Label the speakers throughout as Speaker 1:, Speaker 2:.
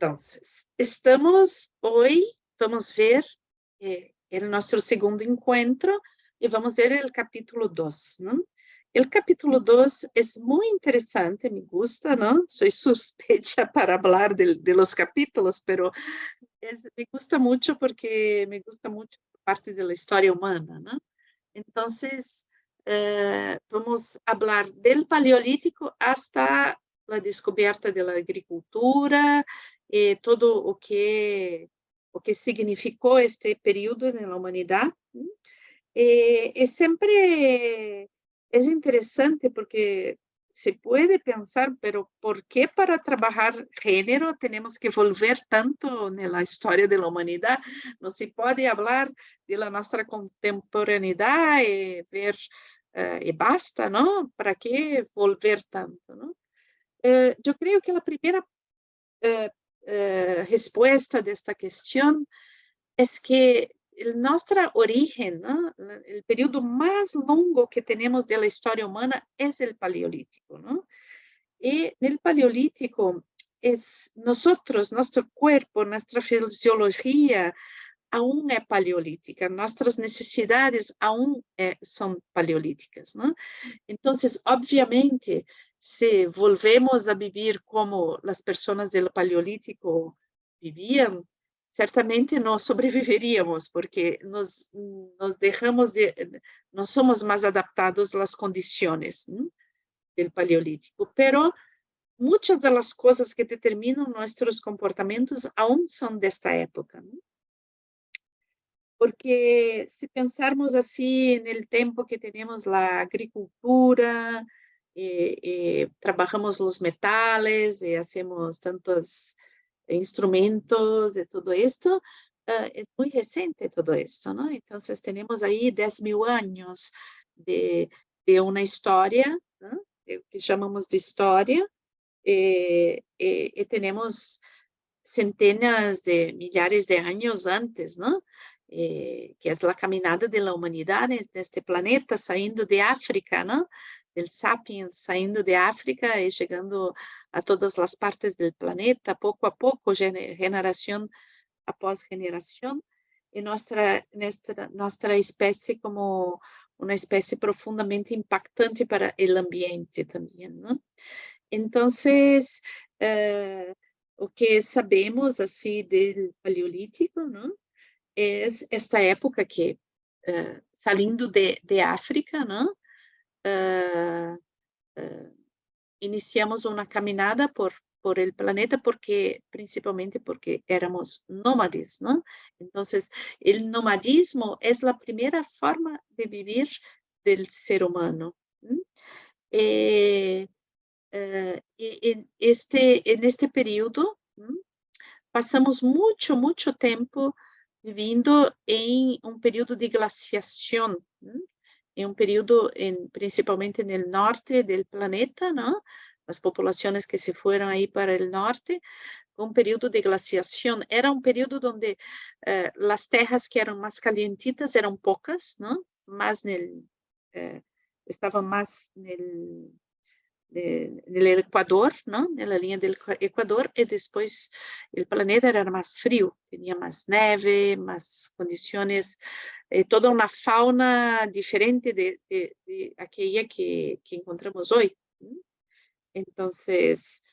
Speaker 1: Entonces, estamos hoy, vamos ver nuestro segundo encuentro y vamos ver el capítulo 2, ¿no? El capítulo 2 es muy interesante, me gusta, ¿no? Soy sospecha para hablar de los capítulos, pero me gusta mucho porque me gusta mucho parte de la historia humana, ¿no? Entonces, vamos a hablar del Paleolítico hasta la descoberta de la agricultura, todo o que significou este período na humanidade. Sempre é interessante porque se pode pensar, pero ¿por qué para trabalhar gênero temos que volver tanto na história da humanidade? Não se pode falar da nossa contemporaneidade e ver e basta, não? Para que volver tanto, não? Eu creio que a primeira resposta desta questão é que nuestra origen, ¿no? El periodo más longo que tenemos de la historia humana es el Paleolítico, ¿no? Y en el Paleolítico es nosotros, nuestro cuerpo, nuestra fisiología aún es paleolítica, nuestras necesidades aún son paleolíticas, ¿no? Entonces, obviamente, si volvemos a vivir como las personas del Paleolítico vivían, certamente no sobreviveríamos, porque nos dejamos no somos más adaptados a las condiciones, ¿no? Del Paleolítico, pero muchas de las cosas que determinan nuestros comportamientos aún son de esta época, ¿no? Porque se pensarmos assim no tempo que temos a agricultura, trabalhamos os metais, e hacemos tantos instrumentos e tudo isto, é muito recente tudo isso, não? Então, temos aí 10.000 anos de uma história, né? Que chamamos de história, e temos centenas de milhares de anos antes, não? Que é a caminhada da humanidade neste planeta, saindo de África, não? Del sapiens saindo de África e chegando a todas as partes do planeta, pouco a pouco, geração após geração, e nossa espécie como uma espécie profundamente impactante para o ambiente também, não? Então, o que sabemos assim do Paleolítico, não? É esta época que, saindo de África, não? Iniciamos uma caminhada por el planeta principalmente porque éramos nómades, ¿no? Entonces, el nomadismo es la primera forma de vivir del ser humano. En este período, passamos muito tempo vivendo em um período de glaciação, em um período, principalmente no norte do planeta, não? As populações que se foram aí para o norte, um período de glaciação. Era um período onde as terras que eram mais calientitas eram poucas, não? Estavam mais no Equador, ¿no? En la línea del Ecuador, y después el planeta era más frío, tenía más nieve, más condiciones, toda una fauna diferente de aquella que encontramos hoy. Entonces,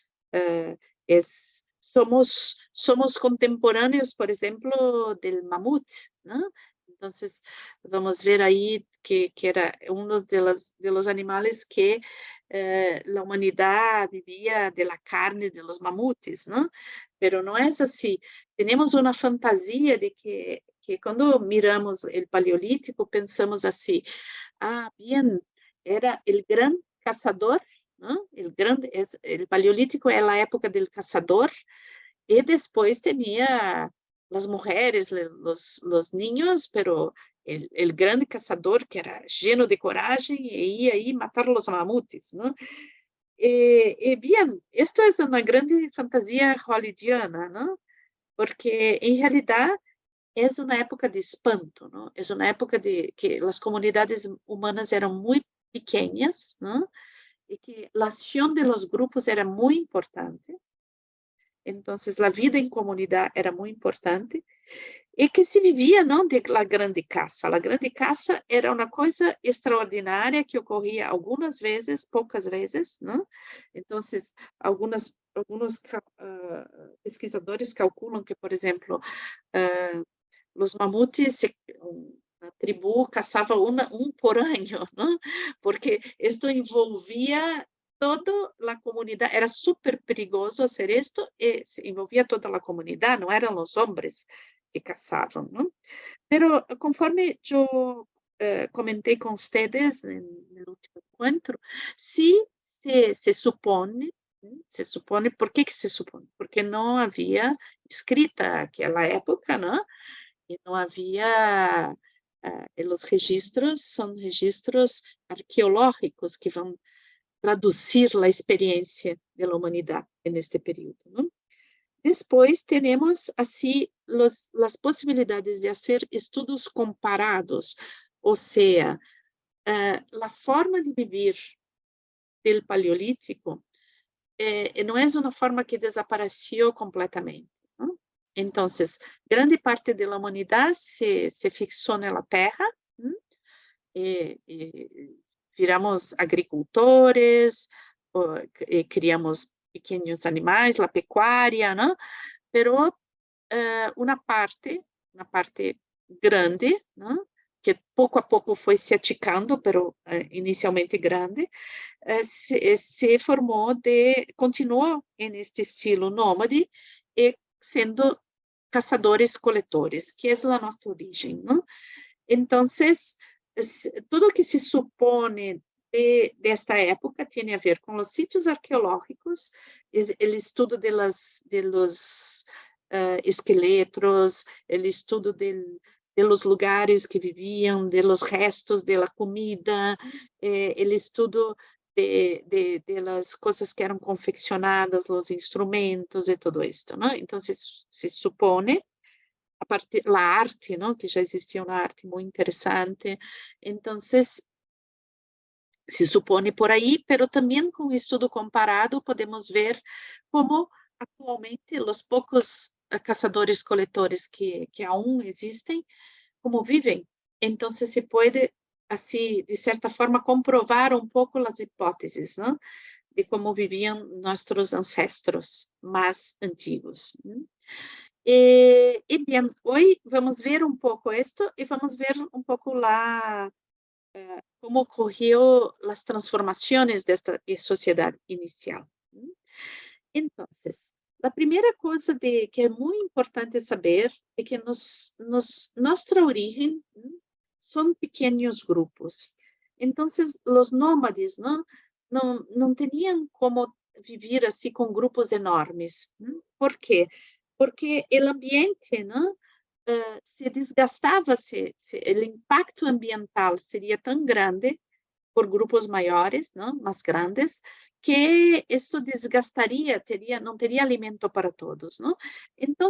Speaker 1: somos contemporáneos, por ejemplo, del mamut, ¿no? Entonces, vamos ver ahí que era uno de los animales que la humanidad vivía de la carne de los mamutes, ¿no? Pero no es así. Tenemos una fantasía de que cuando miramos el Paleolítico pensamos así, bien, era el gran cazador, ¿no? El Paleolítico é a época do caçador, e depois tinha as mulheres, os niños, pero el grande caçador que era lleno de coragem e ia aí matar os mamutes, ¿no? Bien, esto é uma grande fantasia hollywoodiana, ¿no? Porque em realidade é uma época de espanto, ¿no? É uma época de que as comunidades humanas eram muito pequenas, ¿no? E que a ação de los grupos era muito importante, Então, a vida em comunidade era muito importante e que se vivia, não, de la grande caça. A grande caça era uma coisa extraordinária que ocorria algumas vezes, poucas vezes, não? Então, alguns pesquisadores calculam que, por exemplo, ah, os mamutes, a tribo caçava um por ano, não? Porque isto envolvia toda a comunidade, era super perigoso fazer isto, e se envolvia toda a comunidade, não eram os homens que caçavam, não? Pero conforme eu comentei com vocês no último encontro, se se supõe, por que que se supõe? Porque não havia escrita naquela época, não? E não havia, os registros são registros arqueológicos que vão traduzir a experiência da humanidade neste período, não? Depois temos assim as possibilidades de fazer estudos comparados, ou seja, a forma de viver do paleolítico não é uma forma que desapareceu completamente, não? Então, grande parte da humanidade se fixou na Terra, não? E viramos agricultores, criamos pequenos animais, a pecuária, não? Pero uma parte grande, não? Que pouco a pouco foi se achicando, pero inicialmente grande, se formou continuou neste estilo nômade e sendo caçadores-coletores, que é a nossa origem, não? Então, tudo que se supõe desta época tem a ver com os sítios arqueológicos, o estudo de los esqueletos, o estudo de los lugares que viviam, de los restos de la comida, o estudo de las coisas que eram confeccionadas, os instrumentos e tudo isto, não? Então, se supõe a partir la arte, não? Que já existia uma arte muito interessante. Então, se supõe por aí, pero também com estudo comparado podemos ver como atualmente os poucos caçadores-coletores que aún existem, como vivem. Então, se pode, assim, de certa forma, comprovar um pouco as hipóteses, não? De como viviam nossos ancestros mais antigos. Bem, hoje vamos ver um pouco isto e vamos ver um pouco lá como ocorreu as transformações desta sociedade inicial. Então, a primeira coisa que é muito importante saber é que nossa origem são pequenos grupos. Então, os nômades não tinham como viver assim com grupos enormes. Por quê? Porque o ambiente, não? Se desgastava, o impacto ambiental seria tão grande por grupos maiores, não? Mais grandes, que isso desgastaria, não teria alimento para todos, não? Então,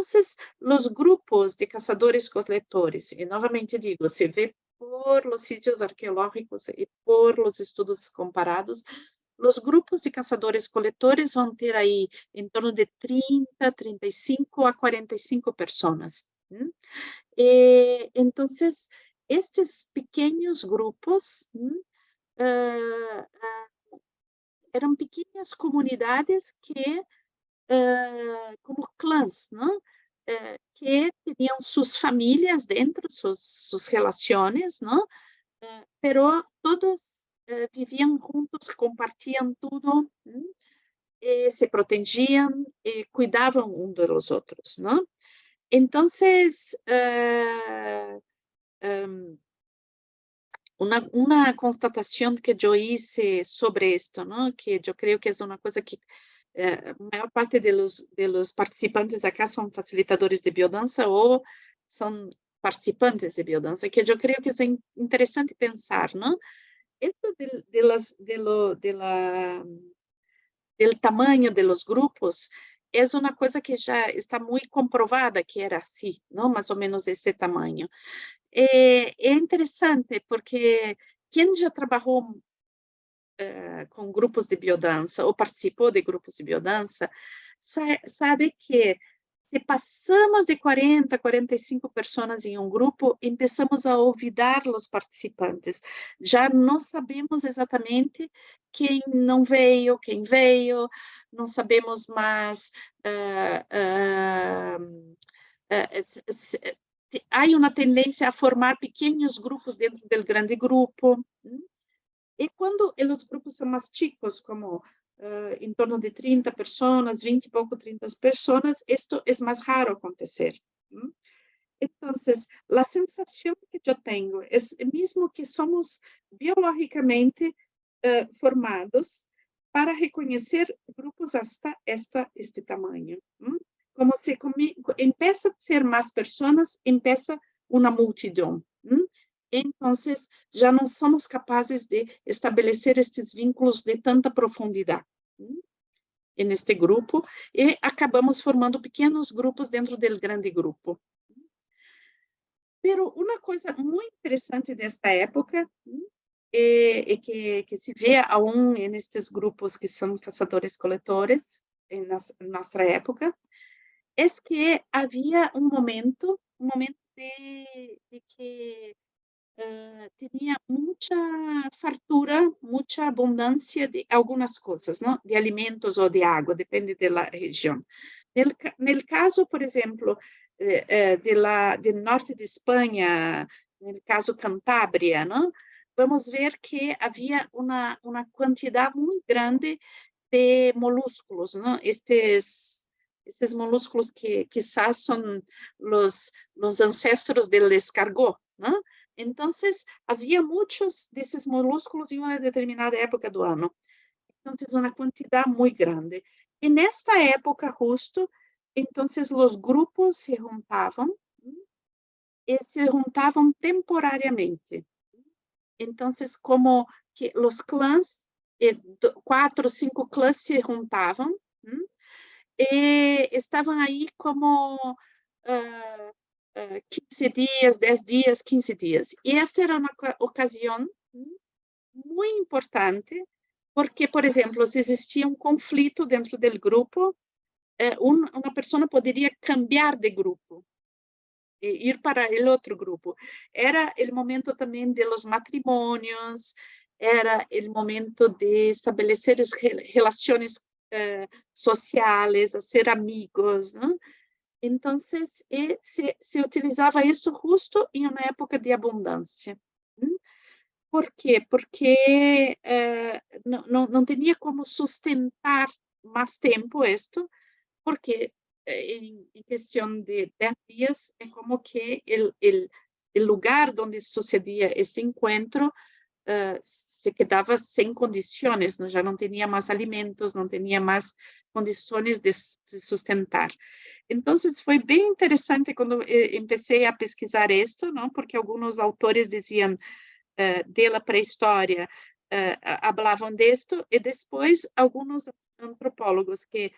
Speaker 1: os grupos de caçadores-coletores, e novamente digo, se vê por os sítios arqueológicos e por os estudos comparados, os grupos de caçadores-coletores vão ter aí em torno de 30, 35 a 45 pessoas. Então, estes pequenos grupos eram pequenas comunidades que, como clãs, não? Que tinham suas famílias dentro, suas relações, não? Pero todos viviam juntos, compartiam tudo, e se protegiam e cuidavam um dos outros, não? Então, uma constatação que eu hice sobre isto, não? Que eu creio que é uma coisa que a maior parte de los participantes acá são facilitadores de biodança ou são participantes de biodança, que eu creio que é interessante pensar, não? Esto del tamanho de los grupos é uma coisa que já está muito comprovada que era assim, não? Mais ou menos esse tamanho. É interessante porque quem já trabalhou com grupos de biodança ou participou de grupos de biodança sabe que se passamos de 40, 45 pessoas em um grupo, começamos a olvidar os participantes. Já não sabemos exatamente quem não veio, quem veio, não sabemos mais. Há uma tendência a formar pequenos grupos dentro do grande grupo. E quando os grupos são mais chicos, como em torno de 30 pessoas, 20 e pouco, 30 pessoas, isto é mais raro acontecer. Então, a sensação que eu tenho é mesmo que somos biologicamente formados para reconhecer grupos hasta este tamanho. Como se começa a ser mais pessoas, começa uma multidão. Então, já não somos capazes de estabelecer estes vínculos de tanta profundidade neste grupo e acabamos formando pequenos grupos dentro do grande grupo. Pero uma coisa muito interessante desta época é que se vê aún nestes grupos que são caçadores-coletores, nossa época, é que havia um momento de que tinha muita fartura, muita abundância de algumas coisas, não? De alimentos ou de água, depende da região. No caso, por exemplo, do norte de Espanha, no caso Cantábria, não? Vamos ver que havia uma quantidade muito grande de molúsculos, não? Estes molúsculos que quizás são os ancestros do escargot, não? Então, havia muitos desses molúsculos em uma determinada época do ano. Então, uma quantidade muito grande. E nesta época, justo, então, os grupos se juntavam e se juntavam temporariamente. Então, como que os clãs, 4 ou 5 clãs se juntavam e estavam aí como 15 dias, 10 dias, 15 dias. E essa era uma ocasião muito importante, porque, por exemplo, se existia um conflito dentro do grupo, uma pessoa poderia cambiar de grupo e ir para o outro grupo. Era o momento também de los matrimônios, era o momento de estabelecer relações sociais, a ser amigos, não? Então, se utilizava isso justo em uma época de abundância. Por quê? Porque não tinha como sustentar mais tempo isto, porque em questão de 10 dias é como que o lugar onde sucedia esse encontro se quedava sem condições, já não tinha mais alimentos, não tinha mais condições de sustentar. Então, foi bem interessante quando comecei a pesquisar isto, não? Porque alguns autores diziam da pré-história, falavam disto, e depois alguns antropólogos que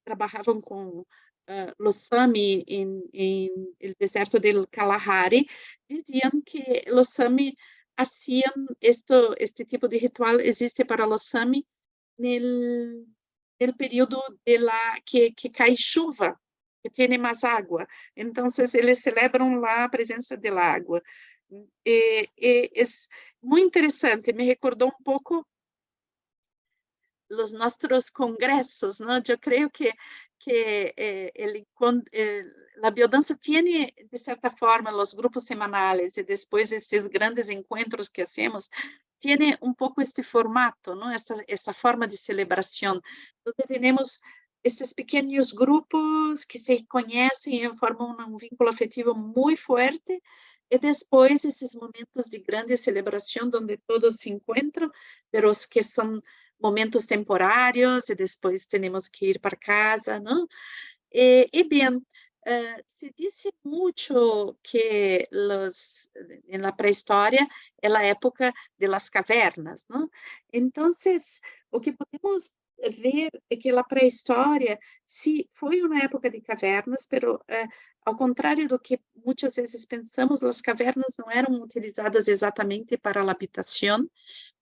Speaker 1: trabalhavam com os Sami em el deserto del Kalahari, diziam que os Sami hacían este tipo de ritual existe para os Sami no período que cai chuva, que tem mais água. Então, eles celebram lá a presença da água. É muito interessante, me recordou um pouco os nossos congressos, não? Eu creio que a biodança tem, de certa forma, os grupos semanais e depois esses grandes encontros que hacemos, tem um pouco este formato, não? Essa forma de celebração, onde temos esses pequenos grupos que se conhecem e formam um vínculo afetivo muito forte, e depois esses momentos de grande celebração, onde todos se encontram, mas que são momentos temporários e depois temos que ir para casa, não? E bem, se disse muito que na pré-história é a época das cavernas, não? Então, o que podemos ver que a pré-história, sim, foi uma época de cavernas, pero, ao contrário do que muitas vezes pensamos, as cavernas não eram utilizadas exatamente para a habitação,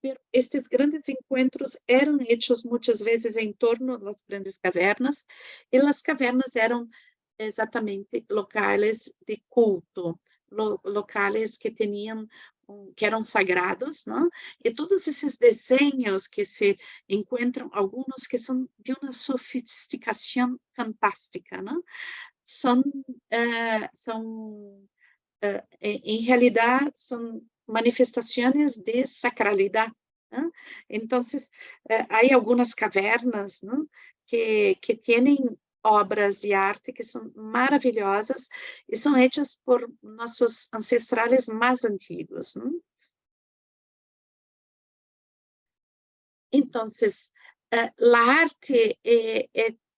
Speaker 1: pero estes grandes encontros eram hechos muitas vezes em torno das grandes cavernas, e as cavernas eram exatamente locais de culto, locais que tinham que eram sagrados, não? E todos esses desenhos que se encontram, alguns que são de uma sofisticação fantástica, não? São, em realidade, são manifestações de sacralidade. Né? Então, há algumas cavernas, não? Que têm obras de arte que são maravilhosas e são hechas por nossos ancestrais mais antigos. Não? Então, a arte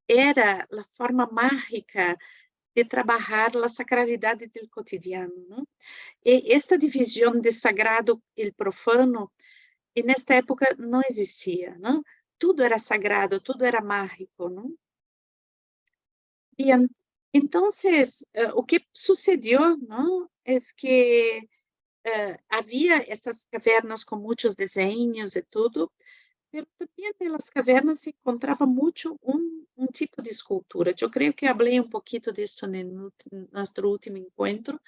Speaker 1: era a forma mágica de trabalhar a sacralidade do cotidiano. Não? E esta divisão de sagrado e profano, e nesta época não existia, não? Tudo era sagrado, tudo era mágico, não? E então, o que sucedeu, não? É que havia essas cavernas com muitos desenhos e tudo, mas também nas cavernas se encontrava muito um tipo de escultura. Eu creio que falei um pouquinho disso no nosso último encontro,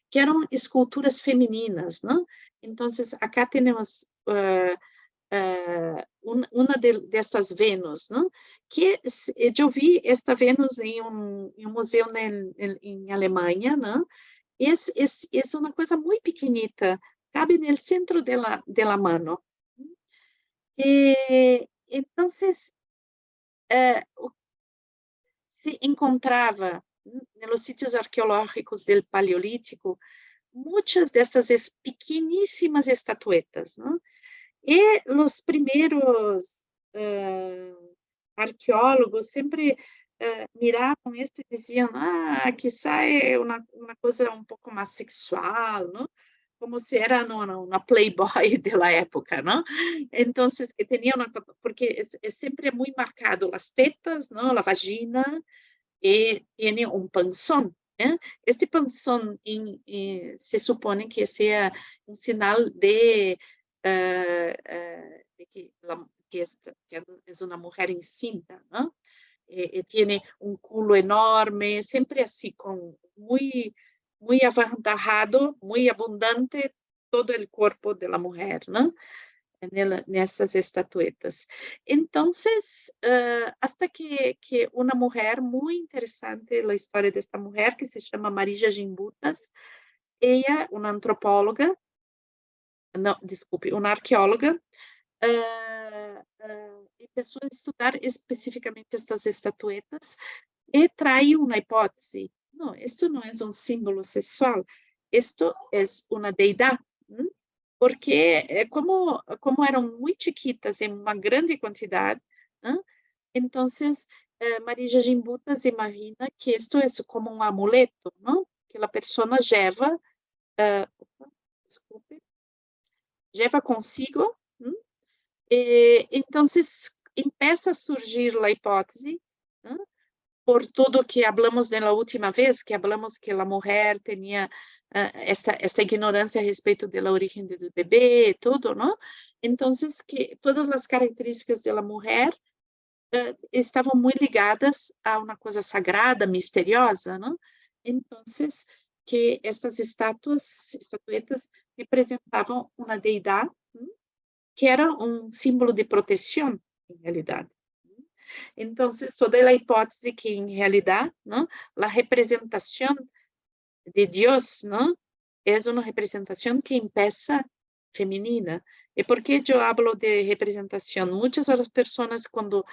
Speaker 1: que eram esculturas femininas, não? Então, acá temos uma destas Vênus, não? Que eu vi esta Vênus em um museu em Alemanha, não? É uma coisa muito pequenita, cabe no centro da mano. Então, se encontrava nos sítios arqueológicos do Paleolítico muitas dessas pequeníssimas estatuetas, não? E os primeiros arqueólogos sempre miravam isso e diziam, quizá é uma coisa um pouco mais sexual, não? Como se era na Playboy da época, não? Então, que tinha porque sempre é muito marcado as tetas, não? A vagina, e tem um panzón. Este panzón se supone que seja um sinal de que é uma mulher encinta, ¿no? Tiene un culo enorme, sempre assim, com muito avantajado, muito abundante, todo o corpo da mulher, ¿no? Nessas estatuetas. Então, hasta que uma mulher muito interessante, a história desta mulher, que se chama Marija Gimbutas, ela, uma antropóloga, não, desculpe, uma arqueóloga, e começou a estudar especificamente estas estatuetas e traiu uma hipótese. Não, isto não é um símbolo sexual, isto é uma deidade, porque como eram muito chiquitas em uma grande quantidade, então Marija Gimbutas imagina que isto é como um amuleto, não? Que a pessoa leva, desculpe, leva consigo. Então, empieza a surgir a hipótese, por tudo que hablamos na última vez, que hablamos que a mulher tinha esta ignorância a respeito da origem do bebê, tudo, não? Então, que todas as características da mulher estavam muito ligadas a uma coisa sagrada, misteriosa, não? Então, que estas estatuetas representavam uma deidade, que era um símbolo de proteção, em realidade. Então, toda a hipótese que, em realidade, não, a representação de Deus, não, é uma representação que empieza feminina. E por que eu falo de representação? Muitas das pessoas, quando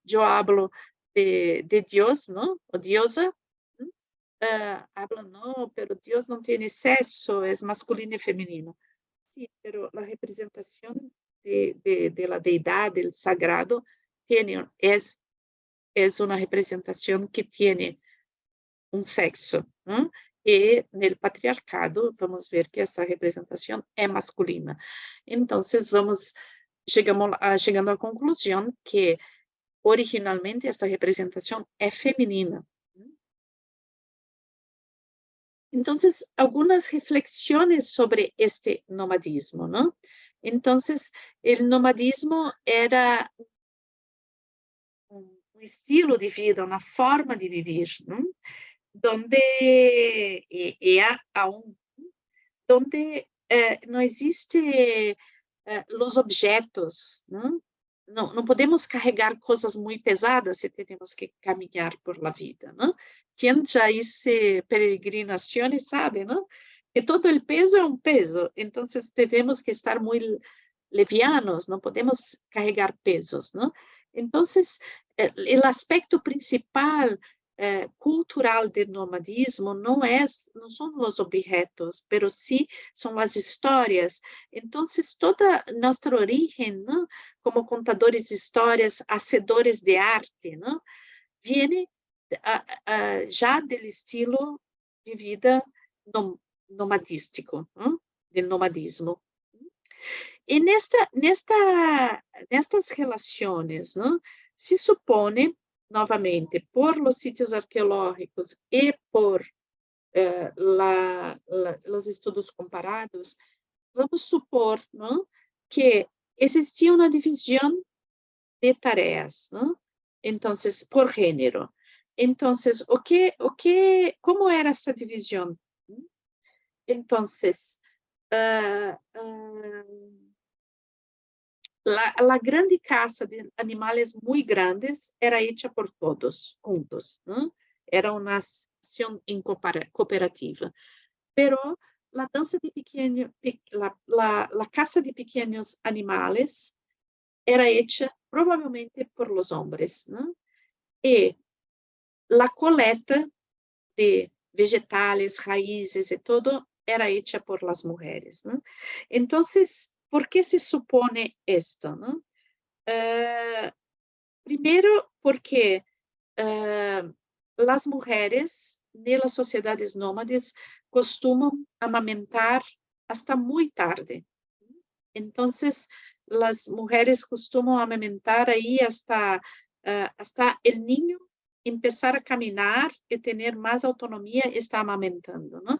Speaker 1: eu falo de Deus, não, ou diosa, falam, não, pero Deus não tem sexo, é masculino e feminino. Sim, pero a representação de la deidad, del sagrado, es una representación que tiene un sexo, ¿no? E no patriarcado, vamos ver que essa representação é masculina. Então, chegando à conclusão que originalmente esta representación es femenina. Entonces, algunas reflexiones sobre este nomadismo, ¿no? Entonces, el nomadismo era un estilo de vida, una forma de vivir, ¿no? Donde, aún, donde no existe los objetos, ¿no? Não podemos carregar coisas muito pesadas se temos que caminhar por la vida, ¿no? Quem já hizo peregrinações sabe, ¿no? Que todo el peso é um peso, então temos que estar muito levianos, não podemos carregar pesos, ¿no? Então, o aspecto principal cultural do nomadismo não são os objetos, mas sim são as histórias. Então, toda nossa origem, ¿no? Como contadores de histórias, hacedores de arte, ¿no? Viene já do estilo de vida nomadístico, ¿no? Do nomadismo. E nestas relações, ¿no? Se supone, novamente, por los sitios arqueológicos e por os estudos comparados, vamos supor, ¿no? Que existia uma divisão de tarefas, ¿no? Então, por gênero. Então, como era essa divisão? Então, la grande caça de animais muito grandes era hecha por todos juntos, ¿no? Era uma ação cooperativa. Pero la dança de pequeno, la caça de pequenos animais era hecha provavelmente por los hombres, ¿no? E la coleta de vegetales, raízes e todo era hecha por las mujeres, ¿no? Entonces, ¿por qué se supone esto, no? Primero, porque las mujeres de las sociedades nómades costumam amamentar hasta muy tarde. Entonces, las mujeres costumam amamentar aí hasta el niño empezar a caminar e ter mais autonomia, está amamentando, ¿no?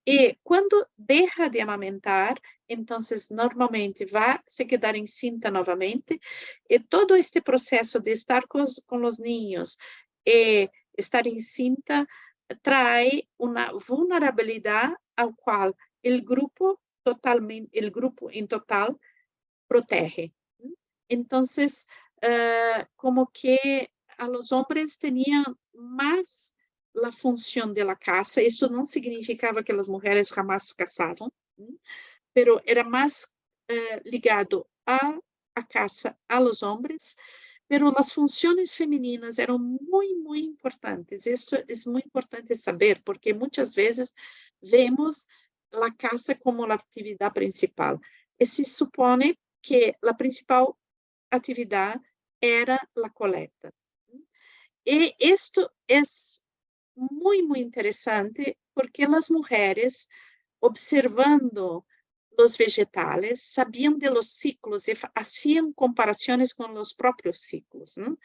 Speaker 1: E quando deixa de amamentar, então, normalmente vai se quedar encinta novamente, e todo este processo de estar com os ninhos e estar encinta traz uma vulnerabilidade ao qual o grupo em total protege. Então, como que a los hombres tenían más la función de la casa. Esto no significaba que las mujeres jamás casaban, pero era más ligado a casa, a los hombres, pero las funciones femeninas eran muy, muy importantes. Esto es muy importante saber, porque muchas veces vemos la casa como la actividad principal. Y se supone que la principal actividad era la coleta. E isto é muito interessante porque as mulheres, observando os vegetales, sabiam de los ciclos e faziam comparações com os próprios ciclos, né?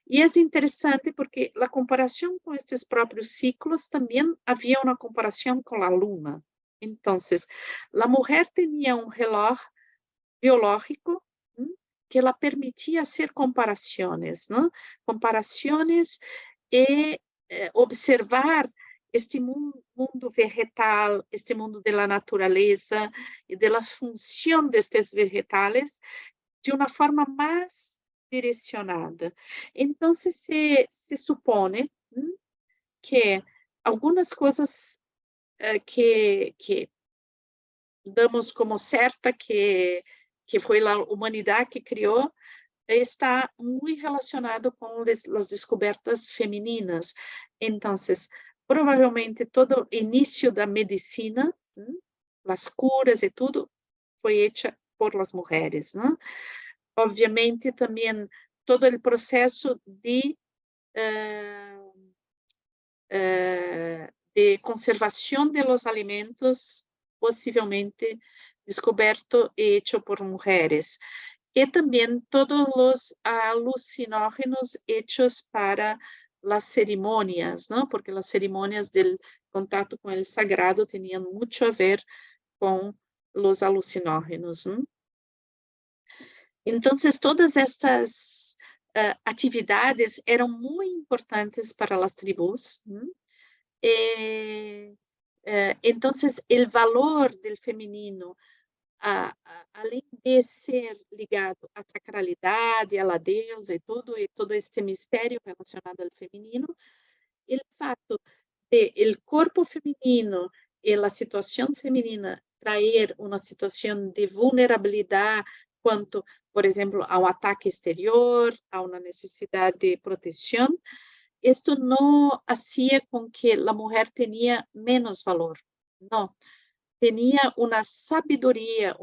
Speaker 1: E é interessante porque a comparação com estes próprios ciclos também havia uma comparação com a luna. Então, a mulher tinha um relógio biológico que la permitía hacer comparaciones, ¿no? Comparaciones y observar este mundo vegetal, este mundo de la naturaleza y de la función de estos vegetales de una forma más direccionada. Entonces, se supone que algunas cosas que damos como certa que foi a humanidade que criou, está muito relacionado com as descobertas femininas. Então, provavelmente todo o início da medicina, as curas e tudo, foi hecha por las mulheres, né? Obviamente, também todo o processo de conservação de los alimentos, possivelmente descoberto e hecho por mulheres. y también todos los alucinógenos hechos para las ceremonias, ¿no? Porque las ceremonias del contacto con el sagrado tenían mucho a ver con los alucinógenos, ¿no? Entonces, todas estas actividades eram muito importantes para as tribos. Então, o valor do feminino, além de ser ligado à sacralidade, à deusa e todo este mistério relacionado ao feminino, o fato de o corpo feminino e a situação feminina trazer uma situação de vulnerabilidade quanto, por exemplo, a um ataque exterior, a uma necessidade de proteção, isto não fazia com que a mulher tenha menos valor, não. Tinha uma sabedoria,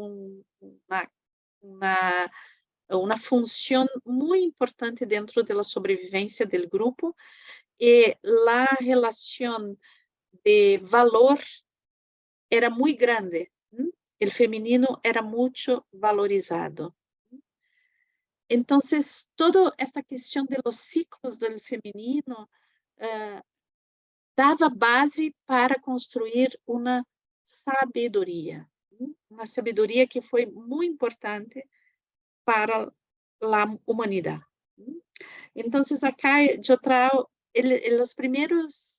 Speaker 1: uma função muito importante dentro da sobrevivência do grupo, e a relação de valor era muito grande. O feminino era muito valorizado. Então, toda esta questão de los ciclos do feminino dava base para construir uma sabedoria que foi muito importante para a humanidade. Então, acá eu trago os primeiros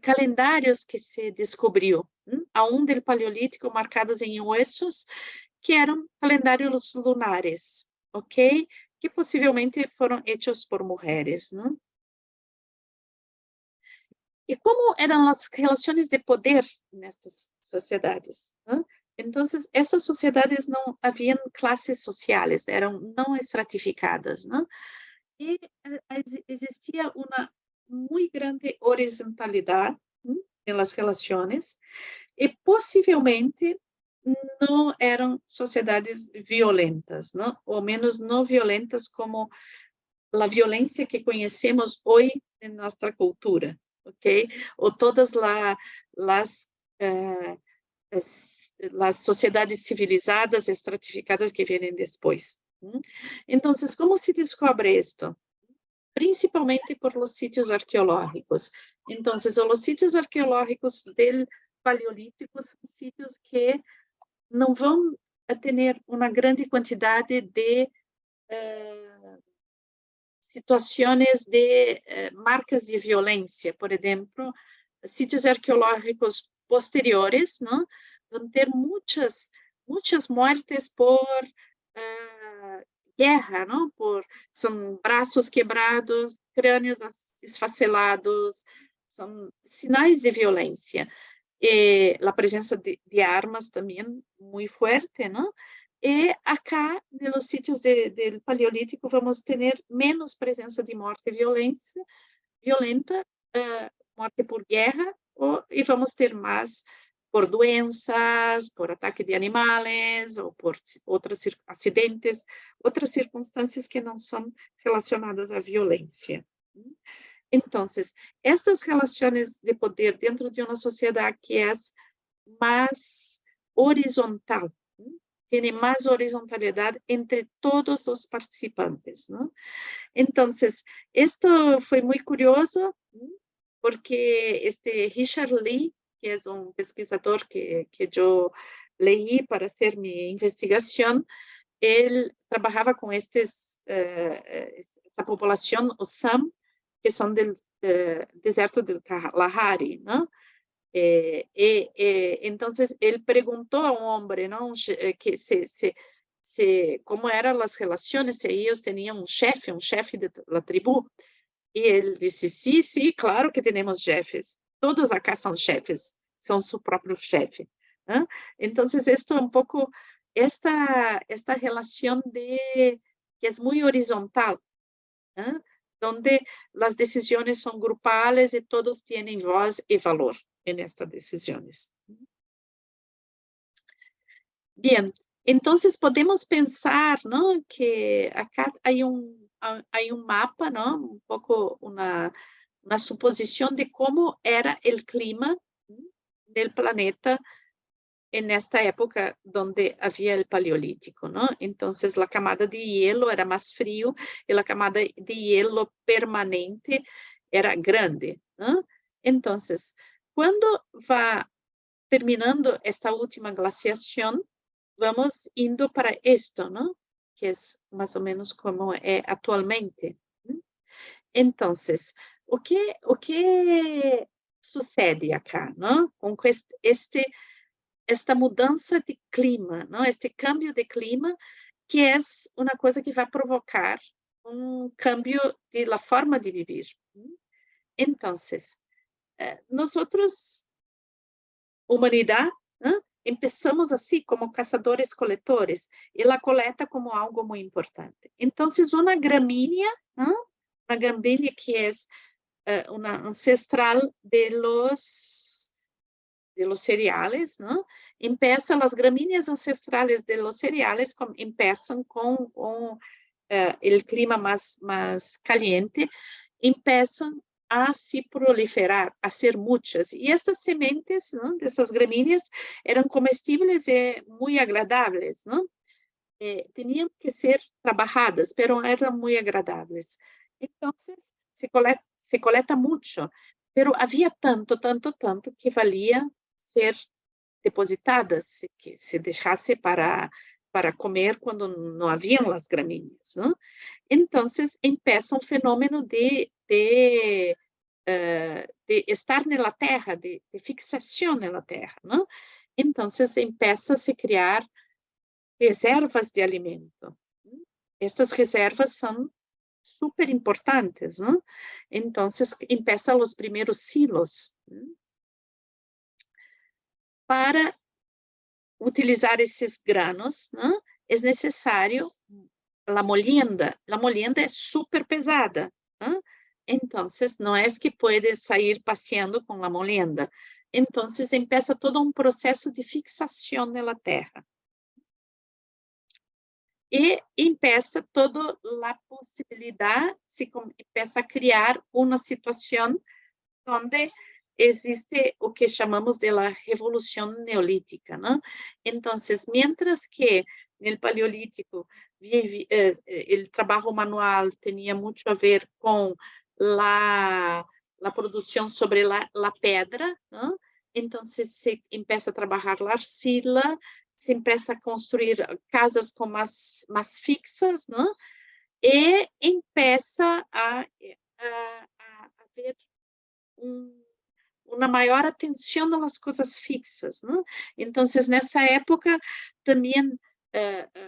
Speaker 1: calendários que se descobriu, aún do Paleolítico, marcados em huesos, que eram calendários lunares, ok? Que possivelmente foram hechos por mulheres, não? E como eram as relações de poder nessas sociedades? Então, essas sociedades não haviam classes sociais, eram não estratificadas, não? E existia uma muito grande horizontalidade nas relações, e possivelmente não eram sociedades violentas, não? Ou menos não violentas como a violência que conhecemos hoje em nossa cultura, ok? Ou todas as sociedades civilizadas, estratificadas que vêm depois. Então, como se descobre isto? Principalmente por los sitios arqueológicos. Então, os sitios arqueológicos do Paleolítico são sítios que não vão ter uma grande quantidade de situações de marcas de violência. Por exemplo, sítios arqueológicos posteriores, não, vão ter muitas mortes por guerra, não? São braços quebrados, crânios esfacelados, são sinais de violência. E a presença de armas também muito forte, não? E acá, nos sítios do Paleolítico, vamos ter menos presença de morte violenta, morte por guerra, e vamos ter mais por doenças, por ataque de animais, ou por outros acidentes, outras circunstâncias que não são relacionadas à violência. Então, estas relações de poder dentro de uma sociedade que é mais horizontal, tem mais horizontalidade entre todos os participantes, não? Então, isto foi muito curioso, porque Richard Lee, que é um pesquisador que eu leí para fazer minha investigação, ele trabalhava com essa população, os Sam, que são do deserto do Kalahari, não? Então, ele perguntou a homem, não, que como eram as relações, se eles tinham um chefe da tribo, e ele disse, sim, claro que temos chefes, todos acá são chefes, são seu próprio chefe. Então, isto é pouco esta relação que é muito horizontal, onde as decisões são grupais e todos têm voz e valor em estas decisões. Bem, então podemos pensar, não, que acá há mapa, não, pouco uma suposição de como era o clima do planeta en esta época donde había el Paleolítico, ¿no? Entonces la camada de hielo era más frío y la camada de hielo permanente era grande, ¿no? Entonces, cuando va terminando esta última glaciación, vamos indo para esto, ¿no? Que es más o menos como es actualmente. ¿Mm? Entonces, o que sucede acá, ¿no? Com esta mudança de clima, não? Este cambio de clima, que é uma coisa que vai provocar um cambio de la forma de vivir. Entonces, nosotros, humanidade, empezamos assim como caçadores-coletores e a coleta como algo muito importante. Então, uma gramínea que é uma ancestral de los cereales, ¿no? Las gramíneas ancestrales de los cereales empiezan con el clima más caliente, empiezan a se proliferar, a ser muchas. Y estas sementes, ¿no?, de esas gramíneas eran comestibles y muy agradables, ¿no? Tenían que ser trabajadas, pero eran muy agradables. Entonces, se coleta mucho, pero había tanto, tanto, tanto que valía ser depositadas, que se deixasse para comer quando não haviam as gramíneas, não? Então, começa um fenômeno de estar na terra, de fixação na terra, não? Então, começa a se criar reservas de alimento. Estas reservas são super importantes, não? Então, começam os primeiros silos. Para utilizar esses granos, não, é necessário a molienda. A molienda é super pesada, não? Então, não é que puedes sair passeando com a molienda. Então, começa todo um processo de fixação na terra. E começa toda a possibilidade, se começa a criar uma situação onde existe o que chamamos de la revolução neolítica, ¿no? Entonces, mientras que no Paleolítico el trabajo manual tenía mucho a ver con la produção sobre la pedra, ¿no? Entonces se empieza a trabalhar la arcila, se empieza a construir casas com mais fixas, ¿no? E empieza a haver uma maior atenção nas coisas fixas, não? Então, nessa época, também,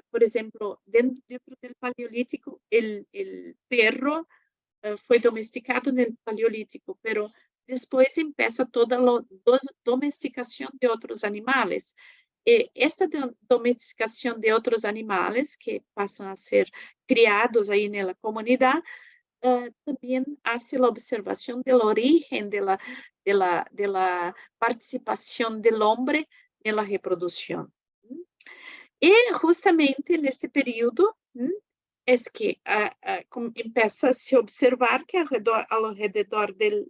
Speaker 1: por exemplo, dentro do Paleolítico, o perro foi domesticado no Paleolítico, mas depois começa toda a domesticação de outros animais. E esta domesticação de outros animais, que passam a ser criados aí na comunidade, también hace la observación del origen de la participación del hombre en la reproducción. Y justamente en este periodo es que empieza a se observar que alrededor de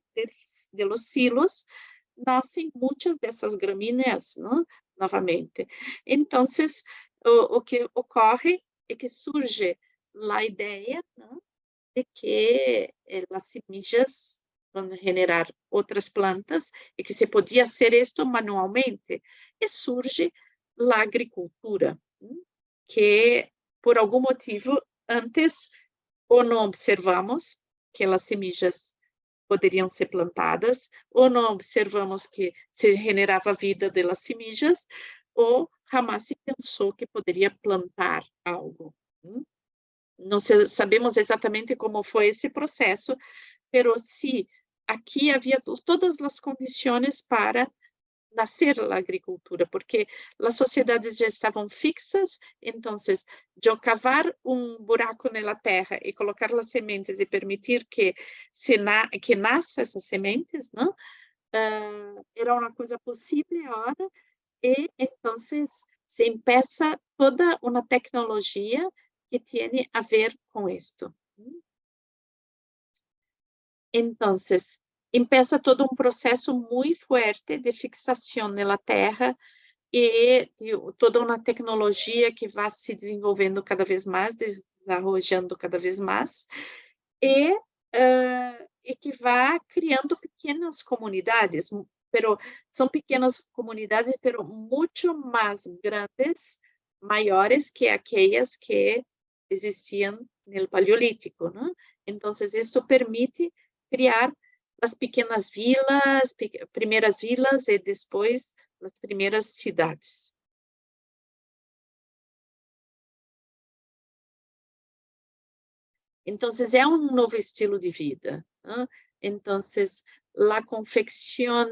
Speaker 1: los silos nacen muchas de esas gramíneas, ¿no? Novamente. Entonces, o que ocorre é que surge la idea, ¿no?, de que as semillas vão generar outras plantas e que se podia hacer isto manualmente. E surge a agricultura, que por algum motivo antes ou não observamos que as semillas poderiam ser plantadas, ou não observamos que se generava vida das semillas, ou jamais se pensou que poderia plantar algo. Não sabemos exatamente como foi esse processo, mas sim, aqui havia todas as condições para nascer a agricultura, porque as sociedades já estavam fixas, então, de cavar buraco na terra e colocar as sementes e permitir que nasçam essas sementes, não? Era uma coisa possível agora, e então se empieza toda uma tecnologia que tiene a ver con esto. Entonces, empieza todo un proceso muy fuerte de fixación en la tierra, e toda uma tecnologia que vai se desenvolvendo cada vez mais, desarrollando cada vez mais, e, e que vai criando pequenas comunidades, pero são pequenas comunidades, pero muito mais grandes, maiores que aquelas que existiam no Paleolítico, né? Então, isto permite criar as pequenas vilas, primeiras vilas e depois as primeiras cidades. Então, é um novo estilo de vida, né? Então, a confecção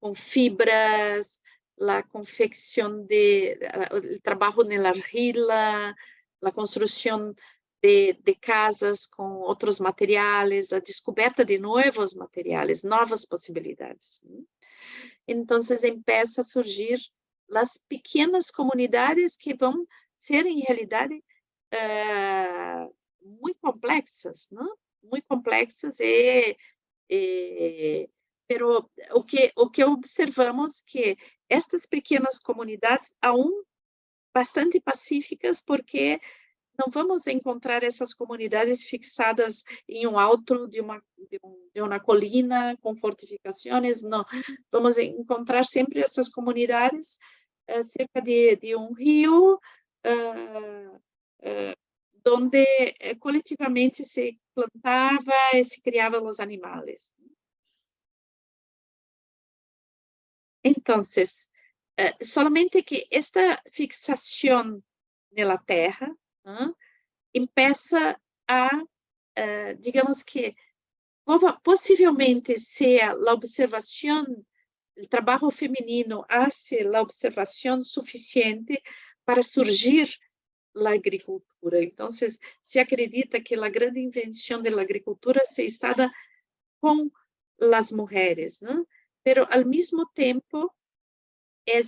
Speaker 1: com fibras, a confecção o trabalho na argila, a construção de casas com outros materiais, a descoberta de novos materiais, novas possibilidades. Então, começa a surgir as pequenas comunidades que vão ser, em realidade, muito complexas, não? Muito complexas pero o que observamos que estas pequenas comunidades aún bastante pacíficas, porque não vamos encontrar essas comunidades fixadas em um alto de uma colina com fortificações, não. Vamos encontrar sempre essas comunidades cerca de um rio, uh, uh, donde coletivamente se plantava e se criavam os animais. Então, solamente que esta fixação na terra empieza a, digamos que, possivelmente seja a observação, o trabalho feminino hace a observação suficiente para surgir a agricultura. Então, se acredita que a grande invenção da agricultura se está com as mulheres, né? Pero, ao mesmo tempo, é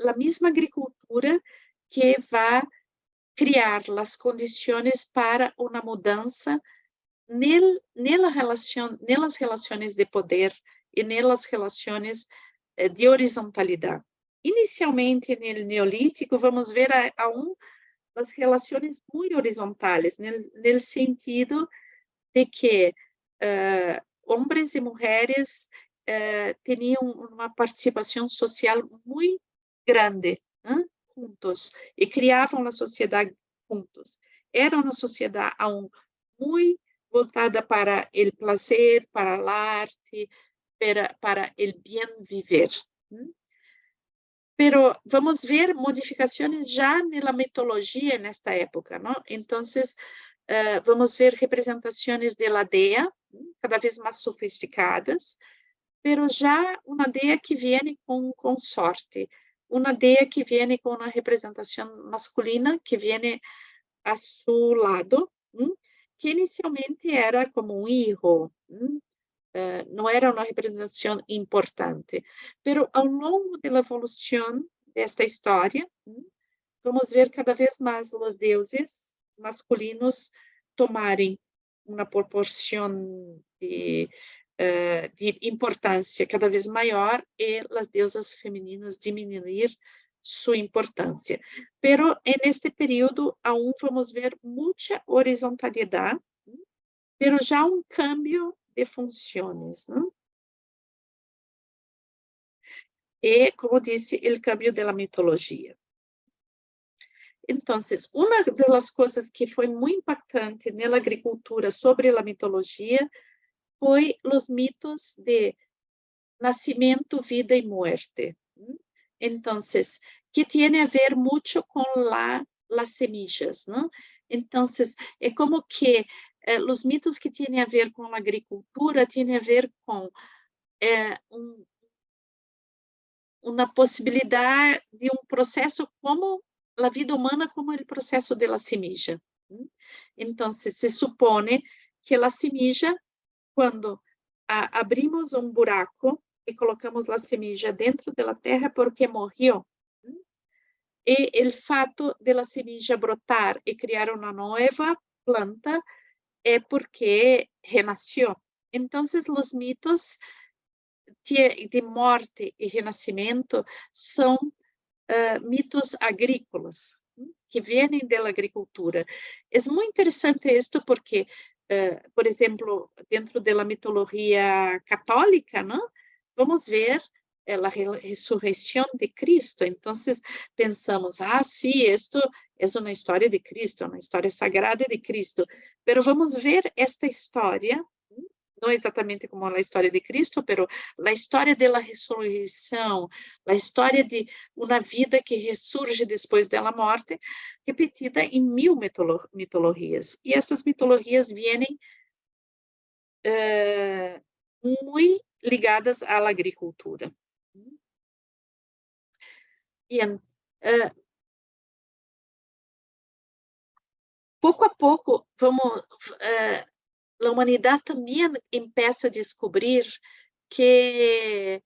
Speaker 1: a mesma agricultura que vai criar as condições para uma mudança nelas relações de poder e nelas relações de horizontalidade. Inicialmente, no Neolítico, vamos ver as relações muito horizontais, no sentido de que homens e mulheres tinham uma participação social muito grande, juntos, e criavam a sociedade juntos. Era uma sociedade aún muito voltada para o prazer, para a arte, para o bem viver. Pero vamos ver modificações já na mitologia nesta época, não? Então, vamos ver representações da aldeia, cada vez mais sofisticadas, pero já uma aldeia que vem com sorte, uma aldeia que vem com uma representação masculina, que vem a seu lado, que inicialmente era como um filho, não era uma representação importante. Pero ao longo da evolução desta história, vamos ver cada vez mais os deuses masculinos tomarem uma proporção de importância cada vez maior e as deusas femininas diminuir sua importância. Pero neste período aún vamos ver muita horizontalidade, pero já um cambio de funções, não? E, como disse, o cambio da mitologia. Então, uma das coisas que foi muito impactante na agricultura sobre a mitologia foi os mitos de nascimento, vida e morte. Então, que tem a ver muito com as semillas, não? Então, é como que os mitos que têm a ver com a agricultura têm a ver com uma possibilidade de um processo como a vida humana, como o processo da semilla. Então, se supõe que a semilla, quando abrimos um buraco e colocamos a semilla dentro da terra, porque morreu. E o fato de a semilla brotar e criar uma nova planta é porque renasceu. Então, os mitos de morte e renascimento são mitos agrícolas, que vêm da agricultura. É muito interessante isto porque, por exemplo, dentro da mitologia católica, não? Vamos ver a ressurreição de Cristo. Então, pensamos, sim, isto é uma história de Cristo, uma história sagrada de Cristo. Mas vamos ver esta história, não exatamente como a história de Cristo, mas a história da ressurreição, a história de uma vida que ressurge depois da morte, repetida em 1000 mitologias. E essas mitologias vêm muito ligadas à agricultura. Bien, pouco a pouco, a humanidade também começa a descobrir que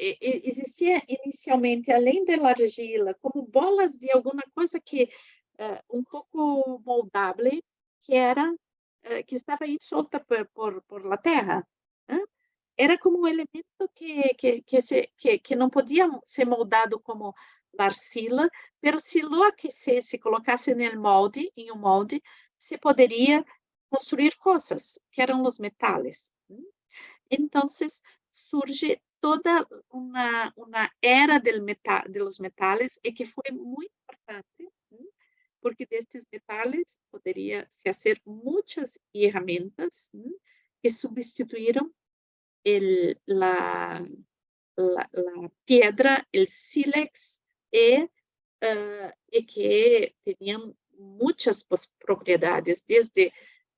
Speaker 1: existia inicialmente, além da argila, como bolas de alguma coisa que um pouco moldável, que era que estava aí solta por la terra. Né? Era como um elemento que não podia ser moldado como a arcila, mas se lo aquecesse, colocasse em um molde, se poderia construir coisas, que eram os metais. Então, surge toda uma era de los metais e que foi muito importante, porque destes metais poderia se fazer muitas ferramentas que substituíram la, la piedra, el sílex, e que tenían muchas propiedades, desde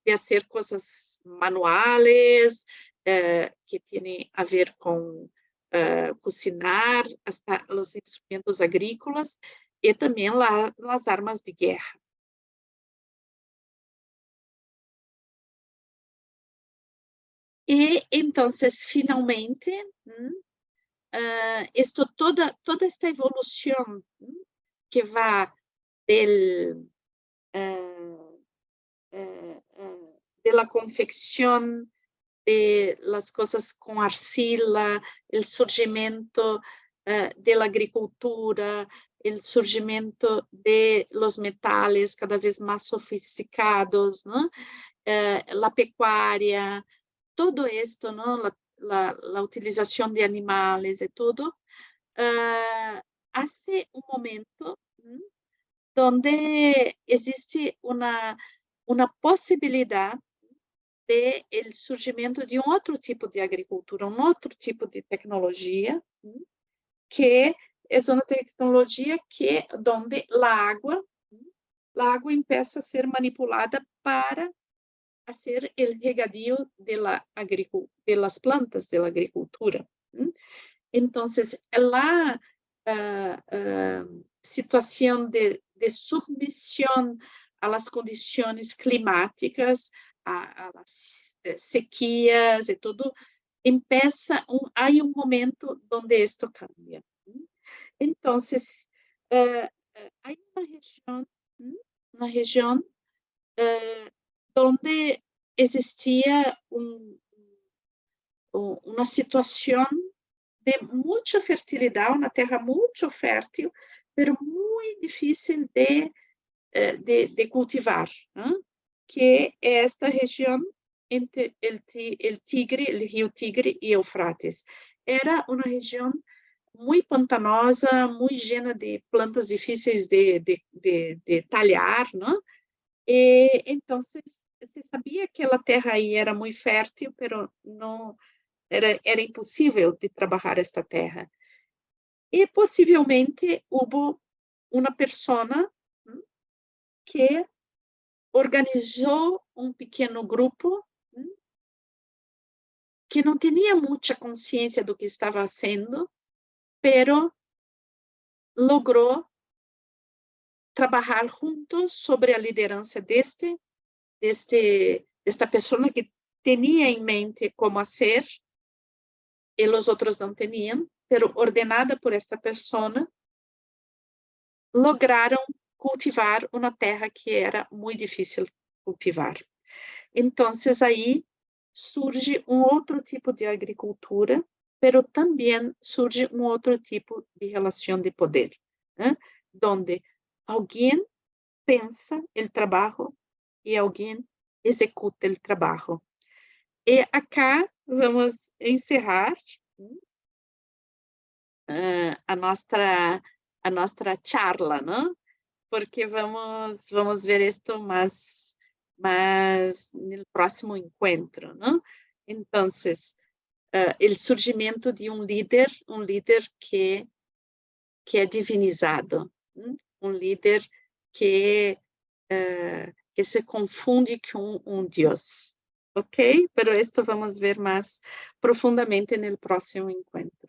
Speaker 1: de hacer cosas manuales, que tienen a ver con cocinar, hasta los instrumentos agrícolas, e também as armas de guerra. E, então, finalmente, toda esta evolução que vai del, de la confección de las cosas con arcila, el surgimiento de la agricultura, el surgimiento de los metales cada vez más sofisticados, ¿no? La pecuária, todo esto, ¿no? La utilización de animales y todo, hace un momento donde existe una posibilidad de el surgimento de um outro tipo de agricultura, um outro tipo de tecnologia, que é uma tecnologia que onde a água empieza a ser manipulada para fazer o regadio de las plantas de la agricultura. Então, a situação de submissão a las condições climáticas, a las sequias e tudo, há um momento onde isto cambia. Então, há uma região onde existia uma situação de muita fertilidade, uma terra muito fértil, mas muito difícil de cultivar, ¿no? Que é esta região entre o rio Tigre e Eufrates. Era uma região muito pantanosa, muito llena de plantas difíceis de talhar, ¿no? E então se sabia que a terra aí era muito fértil, mas não era impossível de trabalhar esta terra. E possivelmente houve uma pessoa que organizou um pequeno grupo que não tinha muita consciência do que estava fazendo, pero logrou trabalhar juntos sobre a liderança desta pessoa que tinha em mente como fazer, e os outros não tinham, pero ordenada por esta pessoa, lograram cultivar uma terra que era muito difícil cultivar. Então, aí surge um outro tipo de agricultura, pero também surge um outro tipo de relação de poder. Donde alguém pensa o trabalho e alguém executa o trabalho. E acá vamos encerrar a nossa charla, não? Porque vamos ver isto mais no próximo encontro, não? Então, o surgimento de um líder que é divinizado, um líder que que se confunde com um Deus, ok? Pero esto vamos ver mais profundamente no próximo encontro.